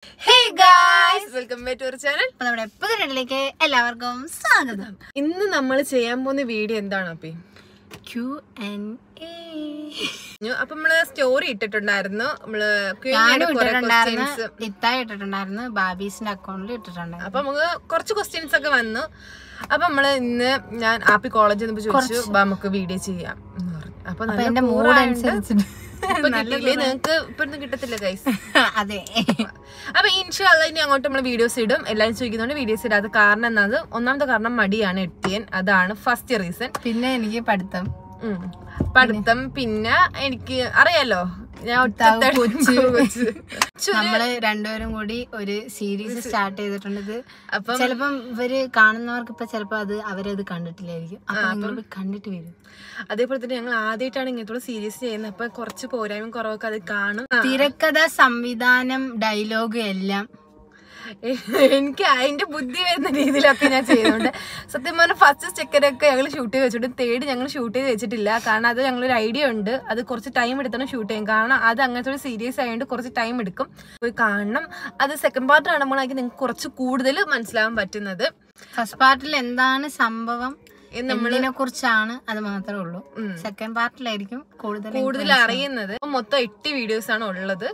Hey guys, welcome back to our channel. നമ്മുടെ പുതിയതിലേക്ക് എല്ലാവർക്കും സ്വാഗതം. ഇന്ന് നമ്മൾ ചെയ്യാൻ പോകുന്ന വീഡിയോ എന്താണ് അപ്പി? Q&A. അപ്പൊ നമ്മള് സ്റ്റോറി ഇട്ടിട്ടുണ്ടായിരുന്നു. ഇട്ടിട്ടുണ്ടായിരുന്നു ബാബീസിന്റെ അക്കൗണ്ടിൽ ഇട്ടിട്ടുണ്ടായിരുന്നു. അപ്പൊ നമുക്ക് കുറച്ച് ക്വസ്റ്റ്യൻസ് ഒക്കെ വന്നു. അപ്പൊ നമ്മള് ഇന്ന് ഞാൻ ആപ്പി കോളേജിൽ നിന്ന് ചോദിച്ചു നമുക്ക് വീഡിയോ ചെയ്യാം എന്ന് പറഞ്ഞു. അപ്പൊ എന്റെ മൂഡ് അനുസരിച്ചിട്ട് നിങ്ങക്ക് ഇപ്പൊ കിട്ടത്തില്ല ഗൈസ്. അതെ. അപ്പൊ ഇൻഷാല്ലാ ഇനി അങ്ങോട്ട് നമ്മള് വീഡിയോസ് ഇടും. എല്ലാരും ചോദിക്കുന്നുണ്ട് വീഡിയോസ് ഇടാത്ത കാരണം എന്നത് ഒന്നാമത്തെ കാരണം മടിയാണ് എത്തിയൻ. അതാണ് ഫസ്റ്റ് റീസൺ. പിന്നെ എനിക്ക് പഠിത്തം, പിന്നെ എനിക്ക് അറിയാലോ ഞാൻ നമ്മള് രണ്ടുപേരും കൂടി ഒരു സീരീസ് സ്റ്റാർട്ട് ചെയ്തിട്ടുണ്ട്. ഇത് അപ്പം ചിലപ്പം ഇവര് കാണുന്നവർക്ക് ഇപ്പൊ ചിലപ്പോ അവരത് കണ്ടിട്ടില്ലായിരിക്കും. അപ്പൊ കണ്ടിട്ട് വരും. അതേപോലെ തന്നെ ഞങ്ങൾ ആദ്യമായിട്ടാണ് ഇങ്ങനത്തെ സീരീസ് ചെയ്യുന്നത്. അപ്പൊ കുറച്ച് പോരായ്മ കുറവൊക്കെ അത് കാണും. തിരക്കഥ, സംവിധാനം, ഡയലോഗ് എല്ലാം എനിക്ക് അതിന്റെ ബുദ്ധി വരുന്ന രീതിയിലൊക്കെ ഞാൻ ചെയ്യുന്നുണ്ട്. സത്യം പറഞ്ഞാൽ ഫസ്റ്റ് സെക്കൻഡൊക്കെ ഞങ്ങൾ ഷൂട്ട് ചെയ്ത് വെച്ചിട്ട് തേർഡ് ഞങ്ങൾ ഷൂട്ട് ചെയ്ത് വെച്ചിട്ടില്ല. കാരണം അത് ഞങ്ങളൊരു ഐഡിയ ഉണ്ട്. അത് കുറച്ച് ടൈം എടുത്താണ് ഷൂട്ട് ചെയ്യാൻ. കാരണം അത് അങ്ങനത്തെ ഒരു സീരീസ് ആയതുകൊണ്ട് കുറച്ച് ടൈം എടുക്കും. പോയി കാണണം. അത് സെക്കൻഡ് പാർട്ട് കാണുമ്പോഴായിരിക്കും നിങ്ങൾക്ക് കുറച്ച് കൂടുതൽ മനസ്സിലാവാൻ പറ്റുന്നത്. ഫസ്റ്റ് പാർട്ടിൽ എന്താണ് സംഭവം എന്നതിനെ കുറിച്ചാണ്, അത് മാത്രമേ ഉള്ളൂ. സെക്കൻഡ് പാർട്ടിലായിരിക്കും കൂടുതൽ അറിയുന്നത്. മൊത്തം 8 വീഡിയോസ് ആണ് ഉള്ളത്.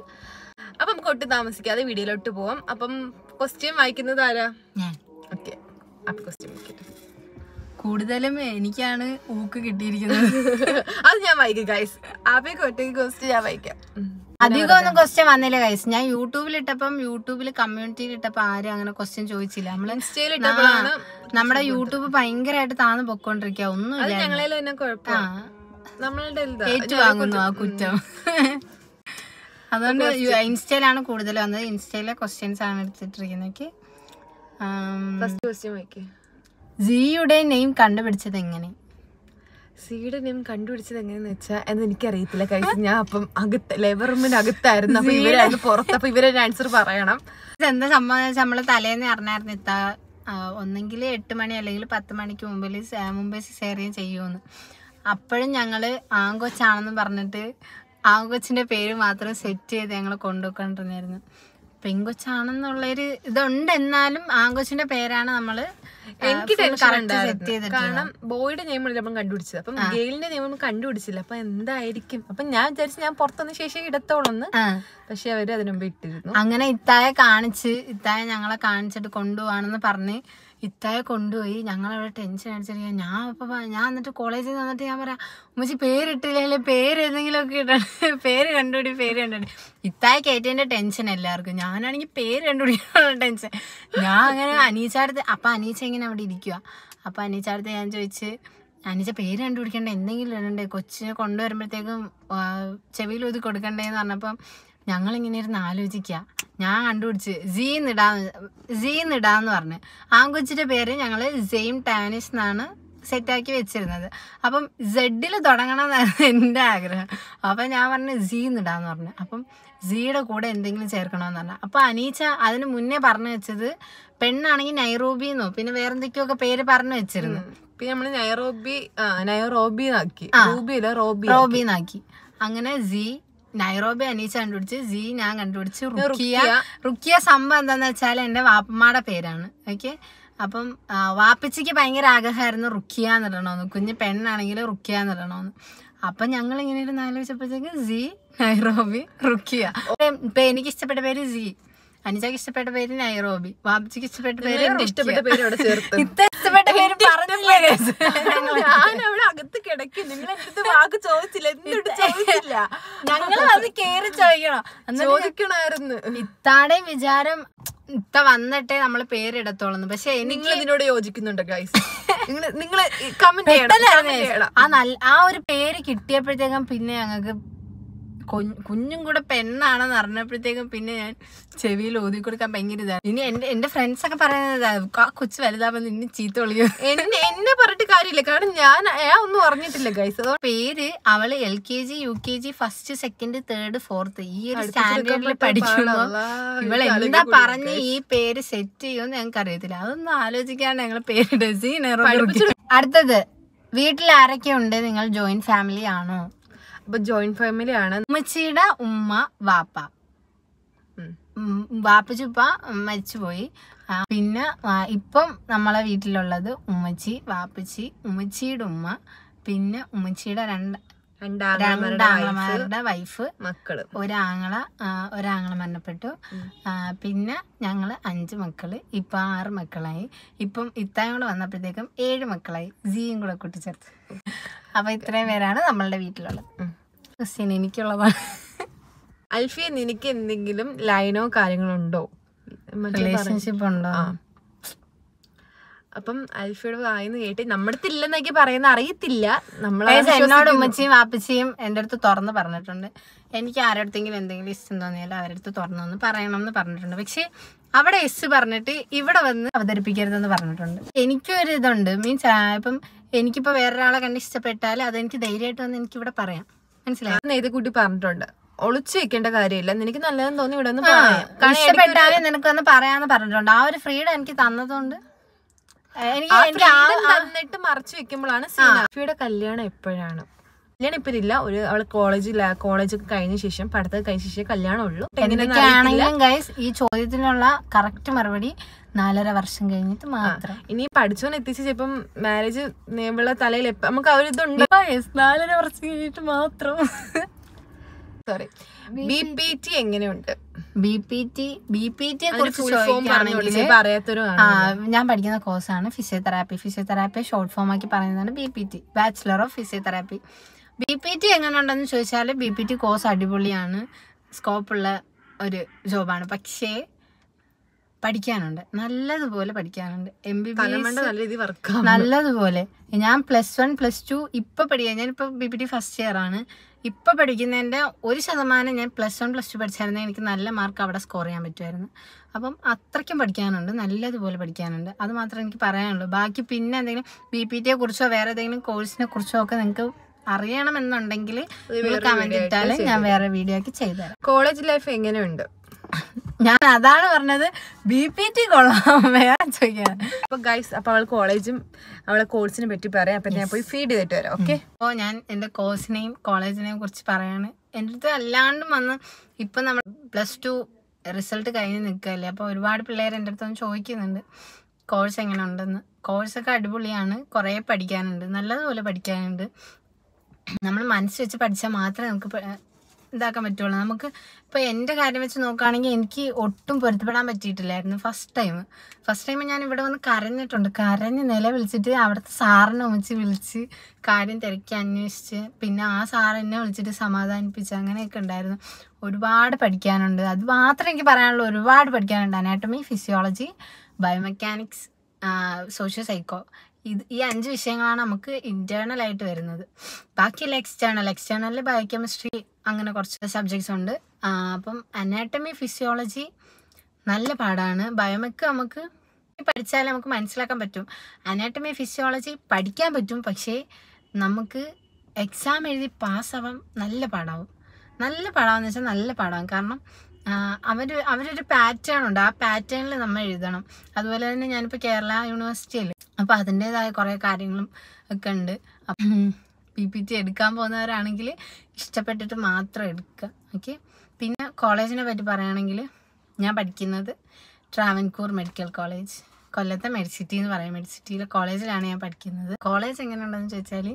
അപ്പൊ നമുക്ക് ഒട്ടും താമസിക്കാതെ വീഡിയോയിലോട്ട് പോവാം. അപ്പം ക്വസ്റ്റ്യൻ വായിക്കുന്നത് ആരാ? ഓക്കെ, അപ്പൊ ക്വസ്റ്റ്യൻ കൂടുതലും എനിക്കാണ് ഊക്ക് കിട്ടിയിരിക്കുന്നത്. അത് ഞാൻ വായിക്കാം ഗൈസ്. ആപ്പിക്ക് ഒറ്റയ്ക്ക് ക്വസ്റ്റ്യൻ ഞാൻ വായിക്കാം. അധികം ഒന്നും ക്വസ്റ്റ്യൻ വന്നില്ല ഗൈസ്. ഞാൻ യൂട്യൂബിൽ കമ്മ്യൂണിറ്റിയിൽ ഇട്ടപ്പോ ആരും അങ്ങനെ ക്വസ്റ്റ്യൻ ചോദിച്ചില്ല. നമ്മള് ഇൻസ്റ്റയിലിട്ടപ്പോഴാണ് നമ്മുടെ യൂട്യൂബ് ഭയങ്കരമായിട്ട് താന്ന് പൊക്കോണ്ടിരിക്കുക. ഒന്നുമില്ല, ഏറ്റുവാങ്ങുന്നു ആ കുറ്റം. അതുകൊണ്ട് ഇൻസ്റ്റയിലാണ് കൂടുതൽ വന്നത്. ഇൻസ്റ്റയിലെ ക്വസ്റ്റ്യൻസ് ആണ് എടുത്തിട്ടിരിക്കുന്നത്. സിയുടെ നെയിം കണ്ടുപിടിച്ചത് എങ്ങനെ? സിയുടെ നെയിം കണ്ടുപിടിച്ചത് എങ്ങനെയെന്ന് വെച്ചാൽ എന്ന് എനിക്കറിയത്തില്ല കഴിച്ച്. ഞാൻ അപ്പം ലേബർ റൂമിന്റെ അകത്തായിരുന്നു. അപ്പൊ ഇവരായിരുന്നു പുറത്ത്. അപ്പൊ ഇവരൊരു ആൻസർ പറയണം. എന്താ സംഭവം വെച്ചാൽ നമ്മള് തലേന്ന് അറിഞ്ഞായിരുന്നു ഒന്നെങ്കിൽ 8 മണി അല്ലെങ്കിൽ 10 മണിക്ക് മുമ്പേ സിസേറിയൻ ചെയ്യുമെന്ന്. അപ്പോഴും ഞങ്ങള് ആങ്കൊച്ചാണെന്ന് പറഞ്ഞിട്ട് ആങ്കൊച്ചിന്റെ പേര് മാത്രം സെറ്റ് ചെയ്ത് ഞങ്ങള് കൊണ്ടുപോയിക്കൊണ്ടിരുന്നായിരുന്നു. പെങ്കൊച്ചാണെന്നുള്ളൊരു ഇതുണ്ട്, എന്നാലും ആങ്കൊച്ചിന്റെ പേരാണ് നമ്മള് എനിക്ക് കാരണം ബോയുടെ നെയിം നമ്മൾ കണ്ടുപിടിച്ചത്. അപ്പം ഗെയിലിന്റെ നെയിം കണ്ടുപിടിച്ചില്ല. അപ്പൊ എന്തായിരിക്കും? അപ്പൊ ഞാൻ വിചാരിച്ചു ഞാൻ പുറത്തുനിന്ന് ശേഷം ഇടത്തോളന്ന്. പക്ഷെ അവര് അതിനുമ്പ് ഇട്ടിരുന്നു. അങ്ങനെ ഇത്തായെ ഞങ്ങളെ കാണിച്ചിട്ട് കൊണ്ടുപോവാണെന്ന് പറഞ്ഞ് ഇത്തായെ കൊണ്ടുപോയി. ഞങ്ങളവിടെ ടെൻഷൻ അടിച്ചിരിക്കുക. ഞാൻ എന്നിട്ട് കോളേജിൽ നിന്ന് വന്നിട്ട് ഞാൻ പറയാം, ഉമ്മച്ചി പേരിട്ടില്ലേ, പേര് ഏതെങ്കിലും ഒക്കെ ഇടണം, പേര് കണ്ടുപിടി. ഇത്തായെ കയറ്റേന്റെ ടെൻഷൻ എല്ലാവർക്കും. ഞാനാണെങ്കിൽ പേര് കണ്ടുപിടിക്കാനുള്ള ടെൻഷൻ. ഞാൻ അങ്ങനെ അനീച്ചടുത്ത്, അപ്പൊ അനീച്ച ഇങ്ങനെ അവിടെ ഇരിക്കുക. അപ്പൊ അനീച്ചടുത്ത് ഞാൻ ചോദിച്ച്, അനീച്ച പേര് കണ്ടുപിടിക്കണ്ടേ, എന്തെങ്കിലും ഇടണ്ടേ, കൊച്ചിനെ കൊണ്ടുവരുമ്പോഴത്തേക്കും ചെവിയിൽ ഊതി കൊടുക്കണ്ടേന്ന് പറഞ്ഞപ്പം ഞങ്ങളിങ്ങനെ ഇരുന്ന് ആലോചിക്കുക. ഞാൻ കണ്ടുപിടിച്ച് സീന്നിടാന്ന് പറഞ്ഞു. ആങ്കൊച്ചിന്റെ പേര് ഞങ്ങള് സെയിം ടാനിഷ് എന്നാണ് സെറ്റാക്കി വെച്ചിരുന്നത്. അപ്പം സെഡിൽ തുടങ്ങണമെന്നായിരുന്നു എൻ്റെ ആഗ്രഹം. അപ്പൊ ഞാൻ പറഞ്ഞു സീന്നിടാന്ന് പറഞ്ഞു. അപ്പം സിയുടെ കൂടെ എന്തെങ്കിലും ചേർക്കണമെന്ന് പറഞ്ഞു. അപ്പൊ അനീച്ച അതിന് മുന്നേ പറഞ്ഞു വെച്ചത് പെണ്ണാണെങ്കിൽ നൈറോബിന്നോ പിന്നെ വേറെന്തൊക്കെയൊക്കെ പേര് പറഞ്ഞു വെച്ചിരുന്നു. പിന്നെ നമ്മള് റോബിന്നാക്കി. അങ്ങനെ നൈറോബി അനീച്ച കണ്ടുപിടിച്ച്, ഞാൻ കണ്ടുപിടിച്ച് റുക്കിയ. സംഭവം എന്താന്ന് വെച്ചാൽ എന്റെ വാപ്പമ്മയുടെ പേരാണ്. ഓക്കെ, അപ്പം വാപ്പച്ചിക്ക് ഭയങ്കര ആഗ്രഹമായിരുന്നു റുക്കിയ എന്നിടണോന്ന്, കുഞ്ഞ് പെണ്ണാണെങ്കിൽ റുക്കിയ എന്നിടണോന്ന്. അപ്പൊ ഞങ്ങൾ ഇങ്ങനെ ഇരുന്ന് ആലോചിച്ചപ്പോഴത്തേക്ക് നൈറോബി, റുക്കിയ. ഇപ്പൊ എനിക്ക് ഇഷ്ടപ്പെട്ട പേര് അനിച്ചക്ക് ഇഷ്ടപ്പെട്ട പേര് നൈറോബി, വാപ്പച്ചിക്ക് ഇഷ്ടപ്പെട്ട പേര് ഇഷ്ടപ്പെട്ട പേര് അവിടെ ചേർത്ത്. ഇഷ്ടപ്പെട്ട പേര് പറഞ്ഞില്ലേ? ഞാനവിടെ അകത്ത് കിടക്കി. നിങ്ങൾ എന്ത് വാക്ക് ചോദിച്ചില്ല, എന്തിട്ട് ചോദിച്ചില്ല. ഞങ്ങൾ അത് കേറി ചോദിക്കണമായിരുന്നു. ഇത്താടെ വിചാരം ഇത്ത വന്നിട്ടേ നമ്മള് പേരിടത്തോളന്ന്. പക്ഷെ നിങ്ങൾ ഇതിനോട് യോജിക്കുന്നുണ്ടോ ഗൈസ്? നിങ്ങള് കമന്റ് ചെയ്യണം. ആ ഒരു പേര് കിട്ടിയപ്പോഴത്തേക്കും പിന്നെ ഞങ്ങൾക്ക് കുഞ്ഞും കൂടെ പെണ്ണാണെന്ന് അറിഞ്ഞപ്പോഴത്തേക്കും പിന്നെ ഞാൻ ചെവിയിൽ ഊതി കൊടുക്കാൻ ഭയങ്കര ഇതാണ്. ഇനി എന്റെ ഫ്രണ്ട്സ് ഒക്കെ പറയുന്നത് കൊച്ചു വലുതാവുമ്പോ നിന്നെ ചീത്ത വിളിക്കും. എന്നെ പറഞ്ഞിട്ട് കാര്യമില്ല, കാരണം ഞാൻ ഒന്നും അറിഞ്ഞിട്ടില്ല ഗൈസ്. പേര് അവള് LKG UKG 1st 2nd 3rd 4th ഈ ഒരു സ്റ്റാൻഡേർഡിൽ പഠിക്കുമ്പോ ഇവളെന്താ പറഞ്ഞ് ഈ പേര് സെറ്റ് ചെയ്യുമെന്ന് ഞങ്ങൾക്ക് അറിയത്തില്ല. അതൊന്നും ആലോചിക്കാണ്ട് ഞങ്ങൾ പേര്. അടുത്തത്, വീട്ടിൽ ആരൊക്കെ ഉണ്ട്? നിങ്ങൾ ജോയിന്റ് ഫാമിലി ആണോ? അപ്പൊ ജോയിന്റ് ഫാമിലി ആണ്. ഉമ്മച്ചിയുടെ ഉമ്മ വാപ്പ. വാപ്പച്ചുപ്പ മരിച്ചുപോയി. പിന്നെ ഇപ്പം നമ്മളെ വീട്ടിലുള്ളത് ഉമ്മച്ചി, വാപ്പച്ചി, ഉമ്മച്ചിയുടെ ഉമ്മ, പിന്നെ ഉമ്മച്ചിയുടെ രണ്ടാങ്ങളമാരുടെ വൈഫ്, മക്കള്, ഒരാങ്ങള മരണപ്പെട്ടു. പിന്നെ ഞങ്ങള് 5 മക്കള്. ഇപ്പൊ 6 മക്കളായി. ഇപ്പം ഇത്തായും കൂടെ വന്നപ്പോഴത്തേക്കും 7 മക്കളായി, ജിയും കൂടെ കൂട്ടിച്ചേർത്ത്. അപ്പൊ ഇത്രയും പേരാണ് നമ്മളുടെ വീട്ടിലുള്ളത്. ക്രിസ്ത്യൻ എനിക്കുള്ളതാണ്. അൽഫിയ, നിനക്ക് എന്തെങ്കിലും ലൈനോ കാര്യങ്ങളോ ഉണ്ടോ, റിലേഷൻഷിപ്പ് ഉണ്ടോ? അപ്പം അൽഫിയുടെ വായിന്ന് കേട്ട് നമ്മുടെ ഇല്ലെന്നൊക്കെ പറയുന്ന അറിയത്തില്ല. എന്നോട് ഉമ്മച്ചിയും വാപ്പച്ചിയും എൻ്റെ അടുത്ത് തുറന്ന് പറഞ്ഞിട്ടുണ്ട്. എനിക്ക് ആരടുത്തെങ്കിലും എന്തെങ്കിലും ഇഷ്ടം തോന്നിയാലും അവരടുത്ത് തുറന്നൊന്ന് പറയണം എന്ന് പറഞ്ഞിട്ടുണ്ട്. പക്ഷെ അവിടെ എസ് പറഞ്ഞിട്ട് ഇവിടെ വന്ന് അവതരിപ്പിക്കരുതെന്ന് പറഞ്ഞിട്ടുണ്ട്. എനിക്കൊരു ഇതുണ്ട്, മീൻസ് ഇപ്പം എനിക്കിപ്പോ വേറൊരാളെ കണ്ട് ഇഷ്ടപ്പെട്ടാൽ അതെനിക്ക് ധൈര്യമായിട്ട് വന്ന് എനിക്കിവിടെ പറയാം. മനസ്സിലായി? നേരത്തെ കൂട്ടി പറഞ്ഞിട്ടുണ്ട്, ഒളിച്ചു വെക്കേണ്ട കാര്യമില്ല, നിനക്ക് നല്ലതെന്ന് തോന്നി ഇവിടെ ഇഷ്ടപ്പെട്ടാലും നിനക്ക് വന്ന് പറയാന്ന് പറഞ്ഞിട്ടുണ്ട്. ആ ഒരു ഫ്രീഡം എനിക്ക് തന്നതുകൊണ്ട് എന്നിട്ട് മറച്ചു വെക്കുമ്പോഴാണ് സീനയുടെ കല്യാണം എപ്പോഴാണ്? കല്യാണം ഇപ്പഴില്ല, അവള് കോളേജൊക്കെ കഴിഞ്ഞ ശേഷം, പഠിത്തം കഴിഞ്ഞ ശേഷം കല്യാണം ഉള്ളൂ. എന്തൊക്കെയാണെങ്കിലും ഗൈസ്, ഈ ചോദ്യത്തിനുള്ള കറക്റ്റ് മറുപടി 4.5 വർഷം കഴിഞ്ഞിട്ട് മാത്രം. ഇനി പഠിച്ചോന്ന് എത്തിച്ച് ചിലപ്പം മാരേജ് ഉള്ള തലയിൽ നമുക്ക് ആ ഒരു ഇതുണ്ട്. 4.5 വർഷം കഴിഞ്ഞിട്ട് മാത്രം. സോറി, BPT എങ്ങനെയുണ്ട്? BPTയെ കുറിച്ച് ഞാൻ പഠിക്കുന്ന കോഴ്സാണ് ഫിസിയോതെറാപ്പി. ഷോർട്ട് ഫോം ആക്കി പറയുന്നതാണ് BPT, bachelor of physiotherapy. BPT എങ്ങനെയുണ്ടെന്ന് ചോദിച്ചാൽ BPT കോഴ്സ് അടിപൊളിയാണ്, സ്കോപ്പുള്ള ഒരു ജോബാണ്. പക്ഷേ പഠിക്കാനുണ്ട്, നല്ലതുപോലെ പഠിക്കാനുണ്ട്. MBBS നല്ലതുപോലെ. ഞാൻ +1 +2 ഇപ്പൊ പഠിക്കാൻ, ഞാനിപ്പോ BPT ഫസ്റ്റ് ഇയർ ആണ്. ഇപ്പൊ പഠിക്കുന്നതിന്റെ 1% ഞാൻ +1 +2 പഠിച്ചായിരുന്നെങ്കിൽ എനിക്ക് നല്ല മാർക്ക് അവിടെ സ്കോർ ചെയ്യാൻ പറ്റുമായിരുന്നു. അപ്പം അത്രയ്ക്കും പഠിക്കാനുണ്ട്, നല്ലതുപോലെ പഠിക്കാനുണ്ട്. അത് മാത്രമേ എനിക്ക് പറയാനുള്ളൂ. ബാക്കി പിന്നെ എന്തെങ്കിലും BPTയെ കുറിച്ചോ വേറെ ഏതെങ്കിലും കോഴ്സിനെ കുറിച്ചോ ഒക്കെ നിങ്ങൾക്ക് അറിയണമെന്നുണ്ടെങ്കിൽ കമന്റ് ഇട്ടാലും ഞാൻ വേറെ വീഡിയോ ആക്കി ചെയ്തുതരാം. കോളേജ് ലൈഫ് എങ്ങനെയുണ്ട്? ഞാൻ അതാണ് പറഞ്ഞത്, BPT കൊള്ളാം, വേറെ ചോദിക്കാൻ. അപ്പൊ ഗൈസ്, അപ്പൊ അവൾ കോളേജും അവളെ കോഴ്സിനെ പറ്റി പറയാം. അപ്പൊ ഞാൻ പോയി ഫീഡ് ചെയ്തിട്ട് വരാം. ഓക്കെ. അപ്പോൾ ഞാൻ എൻ്റെ കോഴ്സിനെയും കോളേജിനെയും കുറിച്ച് പറയാണ്. എൻ്റെ അടുത്ത് അല്ലാണ്ടും വന്ന് ഇപ്പം നമ്മൾ +2 റിസൾട്ട് കഴിഞ്ഞ് നിൽക്കുകയല്ലേ, അപ്പോൾ ഒരുപാട് പിള്ളേർ എൻ്റെ അടുത്തൊന്ന് ചോദിക്കുന്നുണ്ട് കോഴ്സ് എങ്ങനെ ഉണ്ടെന്ന്. കോഴ്സൊക്കെ അടിപൊളിയാണ്, കുറേ പഠിക്കാനുണ്ട്, നല്ലതുപോലെ പഠിക്കാനുണ്ട്. നമ്മൾ മനസ്സ് വെച്ച് പഠിച്ചാൽ മാത്രമേ നമുക്ക് ഇതാക്കാൻ പറ്റുള്ളൂ. നമുക്ക് ഇപ്പോൾ എൻ്റെ കാര്യം വെച്ച് നോക്കുകയാണെങ്കിൽ എനിക്ക് ഒട്ടും പൊരുത്തപ്പെടാൻ പറ്റിയിട്ടില്ലായിരുന്നു ഫസ്റ്റ് ടൈം. ഞാൻ ഇവിടെ വന്ന് കരഞ്ഞ് നിലവിളിച്ചിട്ട് അവിടുത്തെ സാറിനെ വിളിച്ച് കാര്യം തിരക്കി അന്വേഷിച്ച്, പിന്നെ ആ സാറിനെ വിളിച്ചിട്ട് സമാധാനിപ്പിച്ച്, അങ്ങനെയൊക്കെ ഉണ്ടായിരുന്നു. ഒരുപാട് പഠിക്കാനുണ്ട്, അത് മാത്രമേ എനിക്ക് പറയാനുള്ളൂ. ഒരുപാട് പഠിക്കാനുണ്ട്. Anatomy, physiology, biomechanics, socio psycho, ഈ 5 വിഷയങ്ങളാണ് നമുക്ക് ഇന്റേണൽ ആയിട്ട് വരുന്നത്. ബാക്കിയുള്ള എക്സ്റ്റേണലിൽ ബയോകെമിസ്ട്രി, അങ്ങനെ കുറച്ച് സബ്ജക്ട്സ് ഉണ്ട്. അപ്പം അനാട്ടമി, ഫിസിയോളജി നല്ല പാടാണ്. ബയോമെക്ക് നമുക്ക് പഠിച്ചാലേ നമുക്ക് മനസ്സിലാക്കാൻ പറ്റും. അനാട്ടമി, ഫിസിയോളജി പഠിക്കാൻ പറ്റും, പക്ഷേ നമുക്ക് എക്സാം എഴുതി പാസ്സാവാൻ നല്ല പാടാവും. വെച്ചാൽ നല്ല പാടാവും. കാരണം അവരൊരു പാറ്റേൺ ഉണ്ട്, ആ പാറ്റേണിൽ നമ്മൾ എഴുതണം. അതുപോലെ തന്നെ ഞാനിപ്പോൾ കേരള യൂണിവേഴ്സിറ്റിയിൽ, അപ്പോൾ അതിൻ്റെതായ കുറേ കാര്യങ്ങളും ഒക്കെ ഉണ്ട്. അപ്പം BPT എടുക്കാൻ പോകുന്നവരാണെങ്കിൽ ഇഷ്ടപ്പെട്ടിട്ട് മാത്രം എടുക്കുക. ഓക്കെ. പിന്നെ കോളേജിനെ പറ്റി പറയുകയാണെങ്കിൽ, ഞാൻ പഠിക്കുന്നത് ട്രാവൻകൂർ മെഡിക്കൽ കോളേജ്, കൊല്ലത്തെ മെഡിസിറ്റി എന്ന് പറയും. മെഡിസിറ്റിയിലെ കോളേജിലാണ് ഞാൻ പഠിക്കുന്നത്. കോളേജ് എങ്ങനെയുണ്ടെന്ന് ചോദിച്ചാൽ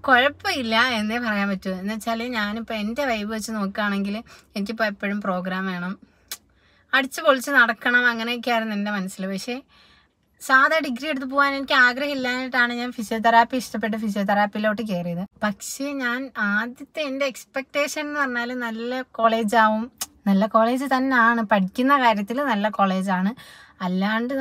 കുഴപ്പമില്ല എന്നേ പറയാൻ പറ്റൂ. എന്ന് വെച്ചാൽ ഞാനിപ്പോൾ എൻ്റെ വൈബ് വെച്ച് നോക്കുകയാണെങ്കിൽ എനിക്കിപ്പോൾ എപ്പോഴും പ്രോഗ്രാം വേണം, അടിച്ചു പൊളിച്ച് നടക്കണം, അങ്ങനെയൊക്കെയായിരുന്നു എൻ്റെ മനസ്സിൽ. പക്ഷേ സാധാ ഡിഗ്രി എടുത്ത് പോകാൻ എനിക്ക് ആഗ്രഹമില്ലാഞ്ഞിട്ടാണ് ഞാൻ ഇഷ്ടപ്പെട്ട് ഫിസിയോതെറാപ്പിയിലോട്ട് കയറിയത്. പക്ഷേ ഞാൻ ആദ്യത്തെ എൻ്റെ എക്സ്പെക്റ്റേഷൻ എന്ന് പറഞ്ഞാൽ നല്ല കോളേജാവും. നല്ല കോളേജ് തന്നെയാണ്, പഠിക്കുന്ന കാര്യത്തിൽ നല്ല കോളേജാണ്. അല്ലാണ്ട്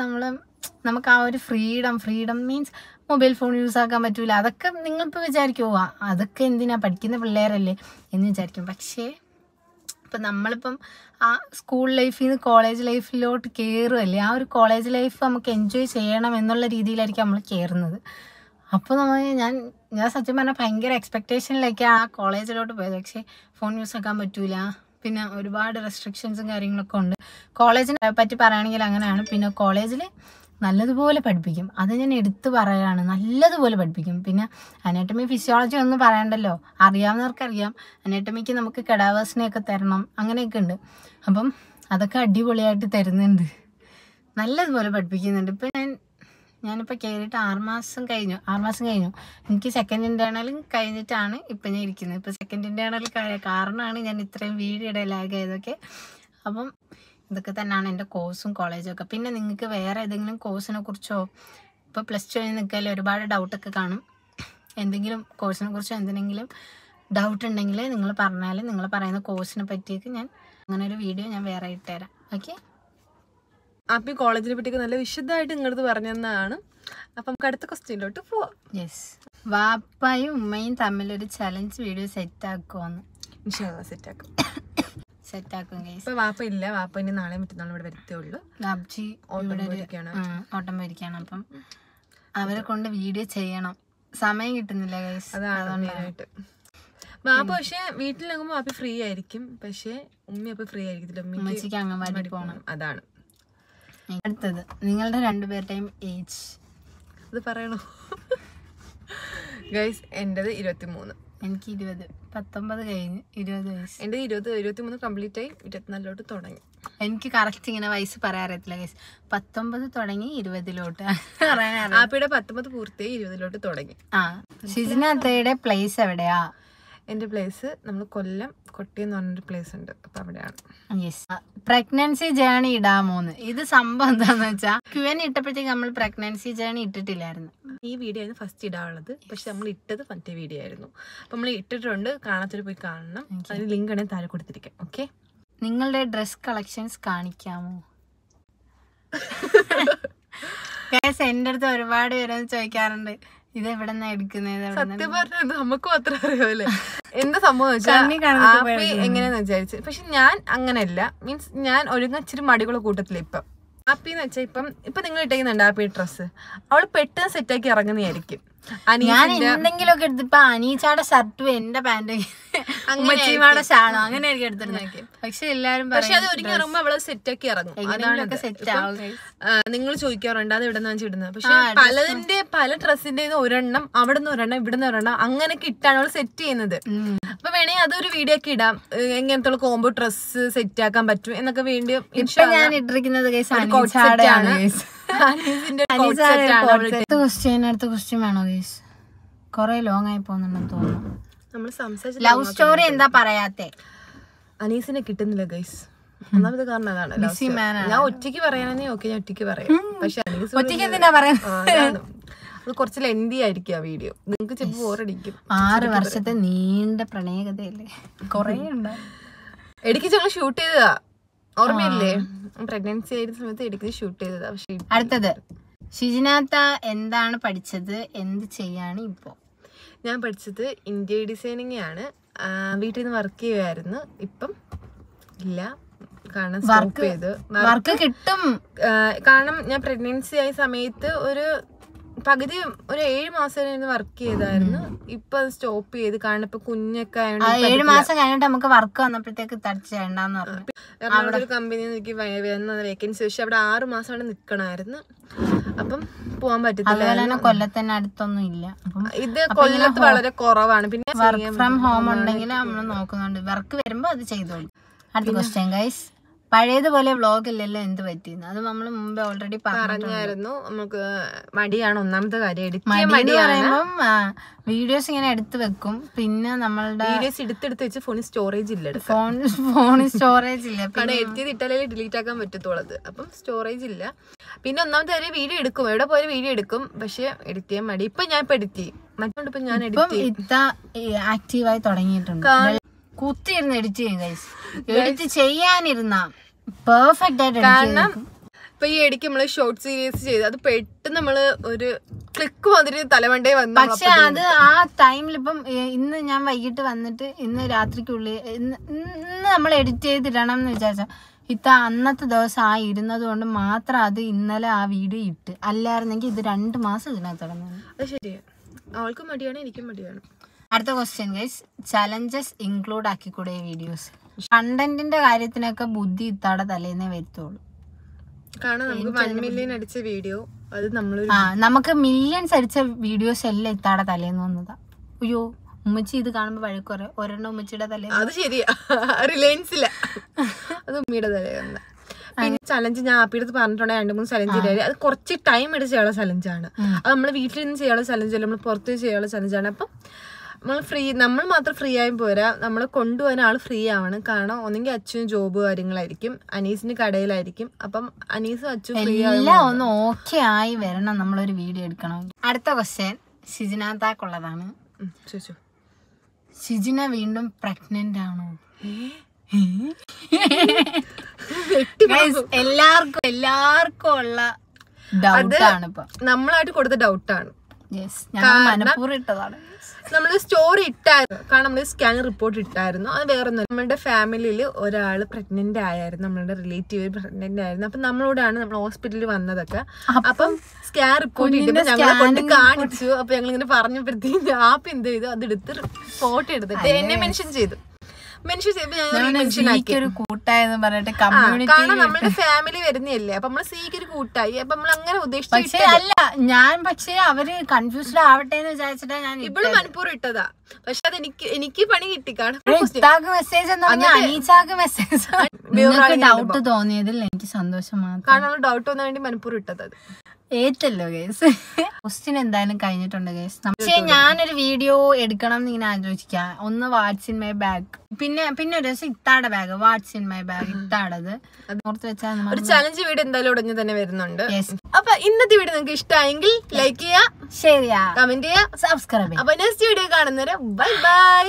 നമുക്ക് ആ ഒരു freedom means mobile phone use ആക്കാൻ പറ്റൂല. അതൊക്കെ നിങ്ങളിപ്പോൾ വിചാരിക്കുമോ അതൊക്കെ എന്തിനാ, പഠിക്കുന്ന പിള്ളേരല്ലേ എന്ന് വിചാരിക്കും. പക്ഷേ ഇപ്പം നമ്മളിപ്പം ആ സ്കൂൾ ലൈഫിൽ നിന്ന് കോളേജ് ലൈഫിലോട്ട് കയറുമല്ലേ, ആ ഒരു കോളേജ് ലൈഫ് നമുക്ക് എൻജോയ് ചെയ്യണം എന്നുള്ള രീതിയിലായിരിക്കും നമ്മൾ കയറുന്നത്. അപ്പോൾ ഞാൻ സത്യം പറഞ്ഞാൽ ഭയങ്കര എക്സ്പെക്റ്റേഷനിലേക്ക് ആ കോളേജിലോട്ട് പോയത്. പക്ഷേ ഫോൺ യൂസ് ആക്കാൻ പറ്റൂല, പിന്നെ ഒരുപാട് റെസ്ട്രിക്ഷൻസും കാര്യങ്ങളൊക്കെ ഉണ്ട്. കോളേജിനെ പറ്റി പറയുകയാണെങ്കിൽ അങ്ങനെയാണ്. പിന്നെ കോളേജിൽ നല്ലതുപോലെ പഠിപ്പിക്കും. അത് ഞാൻ എടുത്തു പറയുകയാണ്, നല്ലതുപോലെ പഠിപ്പിക്കും. പിന്നെ അനാട്ടമി ഫിസിയോളജി ഒന്നും പറയണ്ടല്ലോ, അറിയാവുന്നവർക്കറിയാം. അനാട്ടമിക്ക് നമുക്ക് കെഡാവേഴ്സിനെയൊക്കെ തരണം, അങ്ങനെയൊക്കെ ഉണ്ട്. അപ്പം അതൊക്കെ അടിപൊളിയായിട്ട് തരുന്നുണ്ട്, നല്ലതുപോലെ പഠിപ്പിക്കുന്നുണ്ട്. ഇപ്പം ഞാനിപ്പോൾ കയറിയിട്ട് 6 മാസം കഴിഞ്ഞു. എനിക്ക് സെക്കൻഡ് ഇൻറ്റേർണലും കഴിഞ്ഞിട്ടാണ് ഇപ്പം ഞാൻ ഇരിക്കുന്നത്. ഇപ്പോൾ സെക്കൻഡ് ഇൻറ്റേർണൽ കാരണമാണ് ഞാൻ ഇത്രയും വീഡിയോ ഇടയിലാകിയതൊക്കെ. അപ്പം ഇതൊക്കെ തന്നെയാണ് എൻ്റെ കോഴ്സും കോളേജും ഒക്കെ. പിന്നെ നിങ്ങൾക്ക് വേറെ ഏതെങ്കിലും കോഴ്സിനെ കുറിച്ചോ, ഇപ്പോൾ പ്ലസ് ടു കഴിഞ്ഞ് നിൽക്കാൽ ഒരുപാട് ഡൗട്ടൊക്കെ കാണും. എന്തെങ്കിലും കോഴ്സിനെ കുറിച്ചോ എന്തെങ്കിലും ഡൗട്ട് ഉണ്ടെങ്കിൽ നിങ്ങൾ പറഞ്ഞാൽ, നിങ്ങൾ പറയുന്ന കോഴ്സിനെ പറ്റിയൊക്കെ ഞാൻ അങ്ങനെ ഒരു വീഡിയോ ഞാൻ വേറെ ഇട്ടുതരാം. ഓക്കെ, അപ്പം ഈ കോളേജിനെ പറ്റിയൊക്കെ നല്ല വിശദമായിട്ട് നിങ്ങളടുത്ത് പറഞ്ഞു തന്നതാണ്. അപ്പം നമുക്ക് അടുത്ത ക്വസ്റ്റ്യനിലോട്ട് പോവാം. യെസ്, വാപ്പയും ഉമ്മയും തമ്മിലൊരു ചലഞ്ച് വീഡിയോ സെറ്റാക്കുമെന്ന്. സെറ്റാക്കും ഗൈസ്. ഇപ്പൊ വാപ്പ ഇല്ല, വാപ്പ ഇനി നാളെ മറ്റന്നാളും ഇവിടെ വരത്തേ ഉള്ളൂ. ബാബ്ജി ഓട്ടം പോയിരിക്കാണ്. അപ്പം അവരെ കൊണ്ട് വീഡിയോ ചെയ്യണം, സമയം കിട്ടുന്നില്ല ഗൈസ്. അതാണ് മെയിനായിട്ട്. വാപ്പ പക്ഷെ വീട്ടിലാകുമ്പോ വാപ്പ ഫ്രീ ആയിരിക്കും, പക്ഷെ ഉമ്മ അപ്പൊ ഫ്രീ ആയിരിക്കത്തില്ല. ഉമ്മച്ചിക്ക് അംഗൻവാടി പോകണം. അതാണ്. അടുത്തത്, നിങ്ങളുടെ രണ്ടുപേരുടെയും ഏജ് അത് പറയണോ ഗൈസ്? എന്റേത് 23. എനിക്ക് 20, 19 കഴിഞ്ഞ് 20 വയസ്സ്. എന്റെ 23 കംപ്ലീറ്റ് ആയി, 24 തുടങ്ങി. എനിക്ക് കറക്റ്റ് ഇങ്ങനെ വയസ്സ് പറയാൻ അറിയത്തില്ല ഗൈസ്. 19 തുടങ്ങി 20 ആപ്പിയുടെ 19 പൂർത്തിയായി 20 തുടങ്ങി. ഷിജിനയുടെ പ്ലേസ് എവിടെയാ? എന്റെ പ്ലേസ് നമ്മൾ കൊല്ലം കൊട്ടി എന്ന് പറഞ്ഞൊരു പ്ലേസ് ഉണ്ട്, അപ്പൊ അവിടെയാണ്. പ്രഗ്നൻസി ജേണി ഇടാമോന്ന്. ഇത് സംഭവം എന്താന്ന് വെച്ചാ Q&A ഇട്ടപ്പോഴത്തേക്ക് നമ്മൾ പ്രഗ്നൻസി ജേണി ഇട്ടിട്ടില്ലായിരുന്നു. ഈ വീഡിയോ ആയിരുന്നു ഫസ്റ്റ് ഇടാനുള്ളത്, പക്ഷെ നമ്മൾ ഇട്ടത് മറ്റേ വീഡിയോ ആയിരുന്നു. അപ്പൊ നമ്മൾ ഇട്ടിട്ടുണ്ട്, കാണാത്തൊരു പോയി കാണണം. അതിന് ലിങ്ക് ആണെങ്കിൽ താഴെ കൊടുത്തിരിക്കാം. ഓക്കെ, നിങ്ങളുടെ ഡ്രസ് കളക്ഷൻസ് കാണിക്കാമോ? എന്റെ അടുത്ത് ഒരുപാട് പേരൊന്ന് ചോദിക്കാറുണ്ട്, ഇത് എവിടെ നിന്നാ എടുക്കുന്നത്. സത്യം പറഞ്ഞത് നമുക്ക് മാത്രം അറിയാമല്ലേ എന്താ സംഭവം എങ്ങനെയാന്ന് വിചാരിച്ചു. പക്ഷെ ഞാൻ അങ്ങനെയല്ല, മീൻസ് ഞാൻ ഇച്ചിരി മടികളെ കൂട്ടത്തില്ല. ആപ്പിന്ന് വെച്ചാൽ ഇപ്പൊ നിങ്ങൾ ഇട്ടേക്കുന്നുണ്ട് ആപ്പി ഡ്രസ്സ്, അവള് പെട്ടെന്ന് സെറ്റാക്കി ഇറങ്ങുന്നതായിരിക്കും. ഞാൻ എന്തെങ്കിലുമൊക്കെ എടുത്ത് ഇപ്പൊ അനീച്ചയുടെ ഷർട്ടും എന്റെ പാന്റും ഉമ്മച്ചിയുടെ ഷാളും അങ്ങനെ ആയിരിക്കും എടുത്തിരുന്നത്. പക്ഷെ എല്ലാരും പക്ഷെ അത് ഒരുങ്ങി ഇറങ്ങുമ്പോ അവള് സെറ്റാക്കി ഇറങ്ങും. നിങ്ങൾ ചോദിക്കാറുണ്ട് അത് ഇവിടെ നിന്ന് ഇടുന്നത്. പക്ഷെ പല ഡ്രസ്സിന്റെ ഒരെണ്ണം അവിടെ നിന്ന് ഒരെണ്ണം ഇവിടെ നിന്ന് ഒരെണ്ണം അങ്ങനെയൊക്കെ ഇട്ടാണ് അവള് സെറ്റ് ചെയ്യുന്നത്. അപ്പൊ വേണമെങ്കിൽ അതൊരു വീഡിയോ ഒക്കെ ഇടാം, എങ്ങനത്തെ കോംബോ ഡ്രസ്സ് സെറ്റ് ആക്കാൻ പറ്റും എന്നൊക്കെ വേണ്ടി. ഞാൻ ഇട്ടിരിക്കുന്നത് അടുത്ത ക്വസ്റ്റ്യൻ വേണോ ഗൈസ്? കൊറേ ലോങ് ആയി പോകുന്നുണ്ടെന്ന് തോന്നുന്നു. നമ്മൾ സംസാരിച്ച ലവ് സ്റ്റോറി എന്താ പറയാത്തെ? അനീസിനെ കിട്ടുന്നില്ല ഗൈസ്. ഒന്നാമത് കാരണം അതാണ്. ഞാൻ ഒറ്റയ്ക്ക് പറയാനേ ഓക്കെ, ഞാൻ ഒറ്റയ്ക്ക് പറയാം. പക്ഷെ ഒറ്റയ്ക്ക് എന്തിനാ പറയാ? അത് കുറച്ച് ലെന്തി ആയിരിക്കും ആ വീഡിയോ, നിങ്ങൾക്ക് ചിലപ്പോൾ ബോറടിക്കും. 6 വർഷത്തെ നീണ്ട പ്രണയകഥയല്ലേ, കൊറേ ഉണ്ട്. ഇടയ്ക്ക് ഞങ്ങൾ ഷൂട്ട് ചെയ്തതാ, ഓർമ്മയില്ലേ? പ്രഗ്നൻസി ആയിരുന്ന സമയത്ത് ഇടയ്ക്ക് ഷൂട്ട് ചെയ്തതാ. പക്ഷെ അടുത്തത്, ഷിജിനാത്ത എന്താണ് പഠിച്ചത്, എന്ത് ചെയ്യാണ് ഇപ്പോ? ഞാൻ പഠിച്ചത് ഇന്റീരിയർ ഡിസൈനിങ് ആണ്. വീട്ടിൽ നിന്ന് വർക്ക് ചെയ്യുമായിരുന്നു, ഇപ്പം ഇല്ല, കാരണം സ്റ്റോപ്പ് ചെയ്ത്. വർക്ക് കിട്ടും, കാരണം ഞാൻ പ്രഗ്നൻസി ആയ സമയത്ത് ഒരു 7 മാസം വർക്ക് ചെയ്തായിരുന്നു. ഇപ്പൊ അത് സ്റ്റോപ്പ് ചെയ്ത്, കാരണം ഇപ്പൊ കുഞ്ഞൊക്കെ 7 മാസം കഴിഞ്ഞിട്ട് നമുക്ക് വർക്ക് വന്നപ്പോഴത്തേക്ക് തടിച്ച് ചെയ്യണ്ടെന്ന് പറഞ്ഞു. എറണാകുളത്ത് ഒരു കമ്പനിയിൽ എനിക്ക് വന്ന വേക്കൻസി, പക്ഷെ അവിടെ 6 മാസമാണ് നിക്കണായിരുന്നു. അപ്പം പോവാൻ പറ്റത്തില്ല. കൊല്ലത്തിന് അടുത്തൊന്നും ഇല്ല, ഇത് കൊല്ലത്ത് വളരെ കുറവാണ്. പിന്നെ വർക്ക് ഫ്രം ഹോം ഉണ്ടെങ്കിൽ നമ്മൾ നോക്കുന്നുണ്ട്, വർക്ക് വരുമ്പോ അത് ചെയ്തോളൂ. അടുത്ത ക്വസ്റ്റ്യൻ ഗൈസ്, പഴയതുപോലെ വ്ളോഗ് ഇല്ലല്ലോ, എന്ത് പറ്റിയെന്ന്? അത് നമ്മൾ മുമ്പേ ഓൾറെഡി പറഞ്ഞായിരുന്നു. നമുക്ക് മടിയാണ് ഒന്നാമത്തെ കാര്യം. പറയുമ്പം വീഡിയോസ് ഇങ്ങനെ എടുത്ത് വെക്കും, പിന്നെ നമ്മളുടെ വീഡിയോസ് എടുത്തെടുത്ത് വെച്ച് ഫോണിൽ സ്റ്റോറേജ് ഇല്ല, ഫോണിൽ സ്റ്റോറേജ് ഇല്ല. കാരണം എഡിറ്റ് ചെയ്തിട്ടാലേ ഡിലീറ്റ് ആക്കാൻ പറ്റത്തുള്ളത്, അപ്പം സ്റ്റോറേജ് ഇല്ല. പിന്നെ ഒന്നാമത്തെ കാര്യം വീഡിയോ എടുക്കും, എവിടെ പോയാലും വീഡിയോ എടുക്കും, പക്ഷെ എഡിറ്റ് ചെയ്യാൻ മടി. ഇപ്പൊ ഞാൻ എഡിറ്റ് ചെയ്യും, മറ്റോണ്ട് ഇപ്പൊ ഞാൻ ആക്റ്റീവായി തുടങ്ങിയിട്ടുണ്ട്. കുത്തിയിരുന്ന് എഡിറ്റ് ചെയ്യും ഗൈസ്, എഡിറ്റ് ചെയ്യാനിരുന്ന പെർഫെക്റ്റ് ആയിട്ട്. കാരണം ഇപ്പൊ ഈ ഇടയ്ക്ക് നമ്മള് ഷോർട്ട് സീരീസ് ചെയ്ത് അത് പെട്ടെന്ന് നമ്മള് ഒരു ക്ലിക്ക് വന്നിട്ട് തലവണ്ടേ വന്നു. പക്ഷെ അത് ആ ടൈമിൽ ഇപ്പം ഇന്ന് ഞാൻ വൈകിട്ട് വന്നിട്ട് ഇന്ന് രാത്രിക്കുള്ളിൽ ഇന്ന് നമ്മൾ എഡിറ്റ് ചെയ്തിടണം എന്ന് വിചാരിച്ച അന്നത്തെ ദിവസം ഇരുന്നത് കൊണ്ട് മാത്രം അത് ഇന്നലെ ആ വീഡിയോ ഇട്ട്, അല്ലായിരുന്നെങ്കിൽ ഇത് 2 മാസം ഇതിനകത്ത് തുടങ്ങുന്നു. അത് ശരിയാ, അവൾക്ക് മടിയാണ്, എനിക്കും മടിയാണ്. അടുത്ത ക്വസ്റ്റ്യൻ ഗൈസ്, ചലഞ്ചസ് ഇൻക്ലൂഡ് ആക്കിക്കൂടെ വീഡിയോസ്? കണ്ടന്റിന്റെ കാര്യത്തിനൊക്കെ ബുദ്ധി ഇത്താടെ തലേന്നേ വരുത്തുള്ളൂ. കാരണം നമുക്ക് 1 million അടിച്ച വീഡിയോ അത് നമ്മളൊരു നമുക്ക് മില്യൺസ് അടിച്ച വീഡിയോസ് എല്ലാം ഇത്താടെ തലേന്ന് വന്നതാ. അയ്യോ ഉമ്മച്ചി ഇത് കാണുമ്പോ വഴക്കുറേ, ഒരെണ്ണം ഉമ്മച്ചിയുടെ തലേ. അത് ശരിയാ, റിലയൻസില്ല, അത് ഉമ്മയുടെ തലേന്ന്. പിന്നെ ചലഞ്ച് ഞാൻ ആപ്പിയുടെ പറഞ്ഞിട്ടുണ്ടെങ്കിൽ 2-3 ചലഞ്ച് ഇല്ലേ, അത് കുറച്ച് ടൈം എടുത്ത് ചെയ്യാനുള്ള ചലഞ്ചാണ്. അത് നമ്മൾ വീട്ടിൽ നിന്ന് ചെയ്യാനുള്ള ചലഞ്ചല്ല, നമ്മൾ പുറത്ത് ചെയ്യാനുള്ള ചലഞ്ചാണ്. അപ്പം നമ്മൾ മാത്രം ഫ്രീ ആയി പോരാ, നമ്മളെ കൊണ്ടുപോകാൻ ആൾ ഫ്രീ ആവണം. കാരണം ഒന്നെങ്കിൽ അച്ഛനും ജോബ് കാര്യങ്ങളായിരിക്കും, അനീസിന് കടയിലായിരിക്കും. അപ്പം അനീസും അച്ഛനും ഫ്രീ എല്ലാം ഒന്ന് ഓക്കെ ആയി വരണം നമ്മളൊരു വീഡിയോ എടുക്കണം. അടുത്ത ക്വസ്റ്റ്യൻ ഷിജിനാത്താക്കുള്ളതാണ്. ചോദിച്ചോ. ഷിജിന വീണ്ടും പ്രഗ്നന്റ് ആണോ? എല്ലാവർക്കും ഉള്ള ഡൗട്ടാണ് ഇപ്പൊ, നമ്മളായിട്ട് കൊടുത്ത ഡൗട്ടാണ്. മനപ്പൂർവ്വം ഇട്ടതാണ്. നമ്മള് സ്റ്റോറി ഇട്ടായിരുന്നു, കാരണം നമ്മള് സ്കാൻ റിപ്പോർട്ട് ഇട്ടായിരുന്നു. അത് വേറെ ഒന്നും, നമ്മുടെ ഫാമിലിയിൽ ഒരാള് പ്രഗ്നന്റ് ആയിരുന്നു, നമ്മളുടെ റിലേറ്റീവ് പ്രഗ്നന്റ് ആയിരുന്നു. അപ്പൊ നമ്മളോടാണ് നമ്മൾ ഹോസ്പിറ്റലിൽ വന്നതൊക്കെ. അപ്പം സ്കാൻ റിപ്പോർട്ട് ഇട്ടപ്പോ ഞങ്ങളെ കൊണ്ട് കാണിച്ചു. അപ്പൊ ഞങ്ങൾ ഇങ്ങനെ പറഞ്ഞപ്പോഴത്തേക്ക് ആപ്പ് എന്ത് ചെയ്തു, അതെടുത്ത് ഫോട്ടോ എടുത്തിട്ട് എന്നെ മെൻഷൻ ചെയ്തു. കാരണം നമ്മളുടെ ഫാമിലി വരുന്നല്ലേ, അപ്പൊ നമ്മള് സീക്ക് ഒരു കൂട്ടായി. അപ്പൊ നമ്മൾ അങ്ങനെ ഉദ്ദേശിച്ചു. അല്ല ഞാൻ പക്ഷേ അവര് കൺഫ്യൂസ്ഡ് ആവട്ടെ എന്ന് വിചാരിച്ചിട്ടാ ഞാൻ ഇപ്പോഴും മനപ്പൂർവ്വം ഇട്ടതാ. പക്ഷെ അത് എനിക്ക് പണി കിട്ടി. മെസ്സേജ് ഡൗട്ട് തോന്നിയതിൽ എനിക്ക് സന്തോഷമാണ്. കാരണം ഡൗട്ട് വന്നാൻ വേണ്ടി മനപ്പൂർവ്വം ഇട്ടത്. ഏറ്റല്ലോ കേസ്. ക്വസ്റ്റ്യൻ എന്തായാലും കഴിഞ്ഞിട്ടുണ്ട് കേസ്. പക്ഷെ ഞാനൊരു വീഡിയോ എടുക്കണം എന്ന് ഇങ്ങനെ ആലോചിക്കാം. ഒന്ന് വാട്ട്സ് ഇൻ മൈ ബാഗ്, പിന്നെ ഒരു ദിവസം ഇത്താടെ bag, what's in my bag ഇത്താടത് ഓർത്ത് വെച്ചാൽ ഒരു ചലഞ്ച് വീഡിയോ എന്തായാലും ഉടനെ തന്നെ വരുന്നുണ്ട്. അപ്പൊ ഇന്നത്തെ വീഡിയോ നിങ്ങൾക്ക് ഇഷ്ടമായെങ്കിൽ ലൈക്ക് ചെയ്യാ, ഷെയർ ചെയ്യാ, കമന്റ് ചെയ്യാ, സബ്സ്ക്രൈബ് ചെയ്യാം. അപ്പൊ നെക്സ്റ്റ് വീഡിയോ കാണുന്നവരെ ബൈ ബൈ.